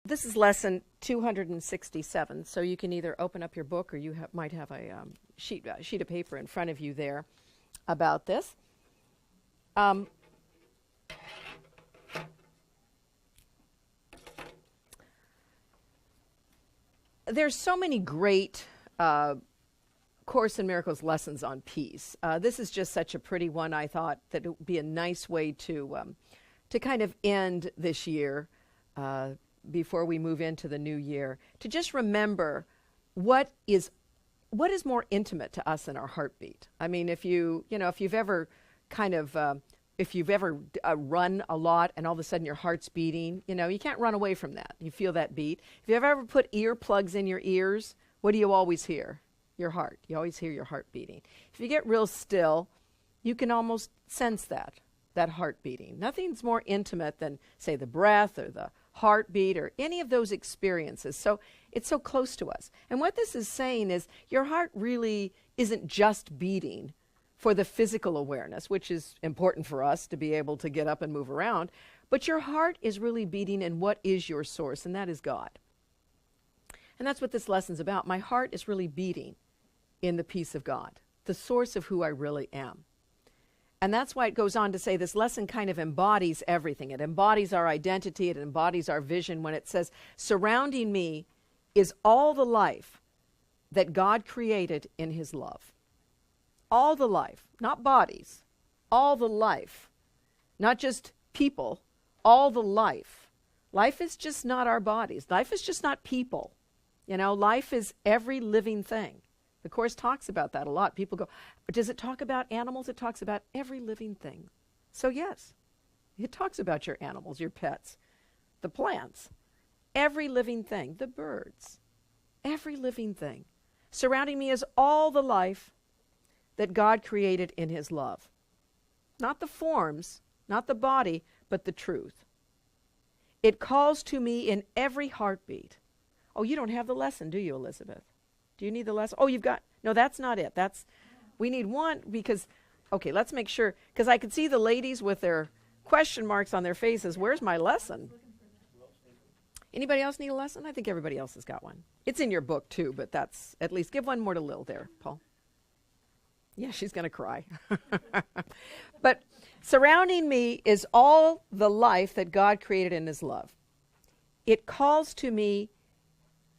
This is lesson 267, so you can either open up your book or you might have a sheet of paper in front of you there about this. There's so many great Course in Miracles lessons on peace. This is just such a pretty one. I thought that it would be a nice way to kind of end this year before we move into the new year, to just remember what is more intimate to us than our heartbeat. I mean, if you've ever run a lot and all of a sudden your heart's beating, you can't run away from that. You feel that beat. If you've ever put earplugs in your ears, what do you always hear? Your heart. You always hear your heart beating. If you get real still, you can almost sense that heart beating. Nothing's more intimate than, say, the breath or the heartbeat or any of those experiences. So it's so close to us. And what this is saying is your heart really isn't just beating for the physical awareness, which is important for us to be able to get up and move around, but your heart is really beating in what is your source, and that is God. And that's what this lesson's about. My heart is really beating in the peace of God, the source of who I really am. And that's why it goes on to say this lesson kind of embodies everything. It embodies our identity. It embodies our vision when it says, surrounding me is all the life that God created in his love. All the life, not bodies, all the life, not just people, all the life. Life is just not our bodies. Life is just not people. Life is every living thing. The Course talks about that a lot. People go, does it talk about animals? It talks about every living thing. So yes, it talks about your animals, your pets, the plants, every living thing, the birds, every living thing. Surrounding me is all the life that God created in his love. Not the forms, not the body, but the truth. It calls to me in every heartbeat. Oh, you don't have the lesson, do you, Elizabeth? Do you need the lesson? Oh, no, that's not it. We need one because, okay, let's make sure, because I could see the ladies with their question marks on their faces. Where's my lesson? Anybody else need a lesson? I think everybody else has got one. It's in your book too, but that's, at least give one more to Lil there, Paul. Yeah, she's going to cry. But surrounding me is all the life that God created in his love. It calls to me.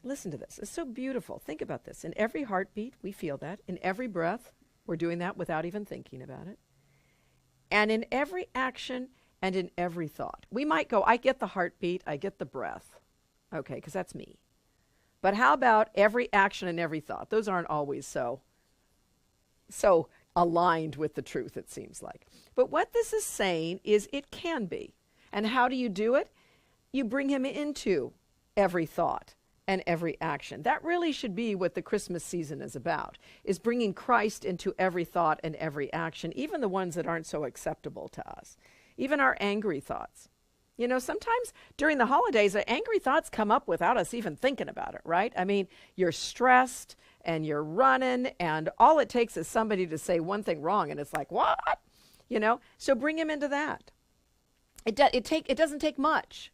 Listen to this. It's so beautiful. Think about this. In every heartbeat, we feel that. In every breath, we're doing that without even thinking about it. And in every action and in every thought. We might go, I get the heartbeat, I get the breath. Okay, because that's me. But how about every action and every thought? Those aren't always so aligned with the truth, it seems like. But what this is saying is it can be. And how do you do it? You bring him into every thought and every action. That really should be what the Christmas season is about, is bringing Christ into every thought and every action, even the ones that aren't so acceptable to us, even our angry thoughts. Sometimes during the holidays, the angry thoughts come up without us even thinking about it, right? I mean, you're stressed and you're running, and all it takes is somebody to say one thing wrong, and it's like, what? So bring him into that. It doesn't take much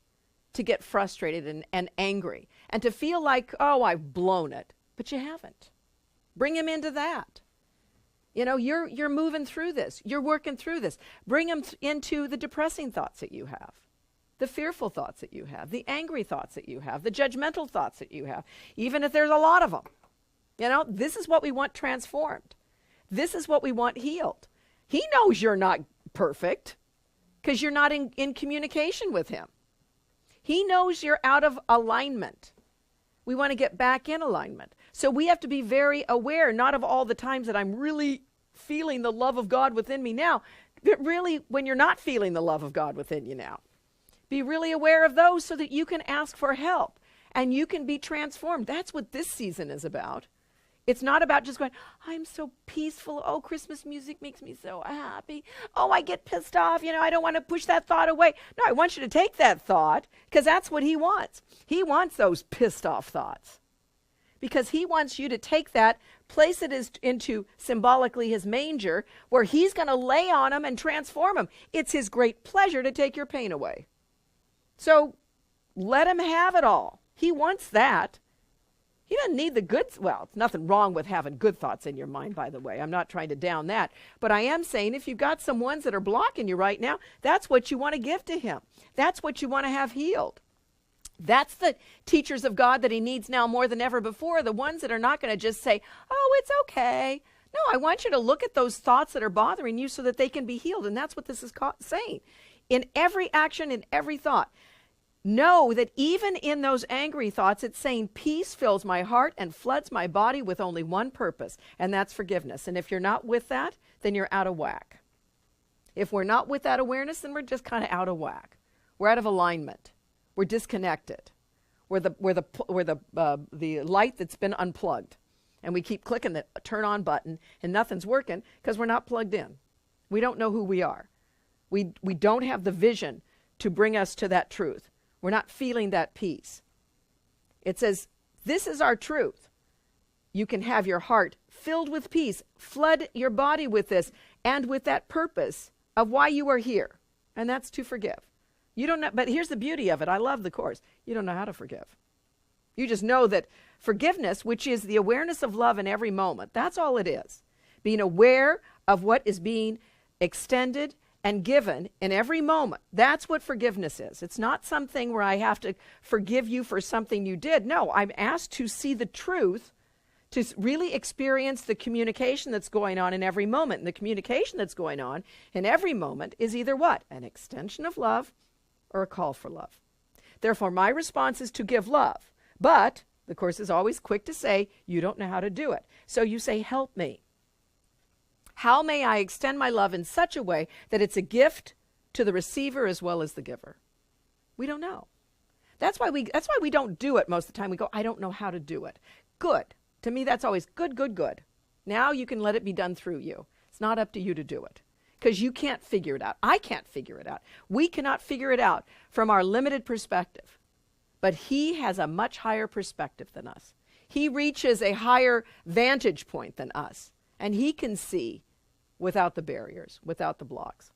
to get frustrated and angry and to feel like, oh, I've blown it, but you haven't. Bring him into that. You're moving through this. You're working through this. Bring him into the depressing thoughts that you have, the fearful thoughts that you have, the angry thoughts that you have, the judgmental thoughts that you have, even if there's a lot of them. This is what we want transformed. This is what we want healed. He knows you're not perfect because you're not in communication with him. He knows you're out of alignment. We want to get back in alignment. So we have to be very aware, not of all the times that I'm really feeling the love of God within me now, but really when you're not feeling the love of God within you now. Be really aware of those so that you can ask for help and you can be transformed. That's what this season is about. It's not about just going, I'm so peaceful. Oh, Christmas music makes me so happy. Oh, I get pissed off. I don't want to push that thought away. No, I want you to take that thought because that's what he wants. He wants those pissed off thoughts because he wants you to take that, place it into symbolically his manger where he's going to lay on him and transform him. It's his great pleasure to take your pain away. So let him have it all. He wants that. He doesn't need the good. Well, it's nothing wrong with having good thoughts in your mind, by the way. I'm not trying to down that. But I am saying if you've got some ones that are blocking you right now, that's what you want to give to him. That's what you want to have healed. That's the teachers of God that he needs now more than ever before, the ones that are not going to just say, oh, it's okay. No, I want you to look at those thoughts that are bothering you so that they can be healed. And that's what this is saying. In every action, in every thought, know that even in those angry thoughts, it's saying peace fills my heart and floods my body with only one purpose, and that's forgiveness. And if you're not with that, then you're out of whack. If we're not with that awareness, then we're just kind of out of whack. We're out of alignment. We're disconnected. We're the light that's been unplugged. And we keep clicking the turn on button and nothing's working because we're not plugged in. We don't know who we are. We don't have the vision to bring us to that truth. We're not feeling that peace. It says, this is our truth. You can have your heart filled with peace. Flood your body with this and with that purpose of why you are here. And that's to forgive. You don't know, but here's the beauty of it. I love the course. You don't know how to forgive. You just know that forgiveness, which is the awareness of love in every moment, that's all it is. Being aware of what is being extended and given in every moment. That's what forgiveness is. It's not something where I have to forgive you for something you did. No, I'm asked to see the truth, to really experience the communication that's going on in every moment. And the communication that's going on in every moment is either what? An extension of love or a call for love. Therefore, my response is to give love. But the Course is always quick to say, you don't know how to do it. So you say, help me. How may I extend my love in such a way that it's a gift to the receiver as well as the giver? We don't know. That's why we don't do it most of the time. We go, I don't know how to do it. Good. To me, that's always good, good, good. Now you can let it be done through you. It's not up to you to do it because you can't figure it out. I can't figure it out. We cannot figure it out from our limited perspective. But he has a much higher perspective than us. He reaches a higher vantage point than us. And he can see without the barriers, without the blocks.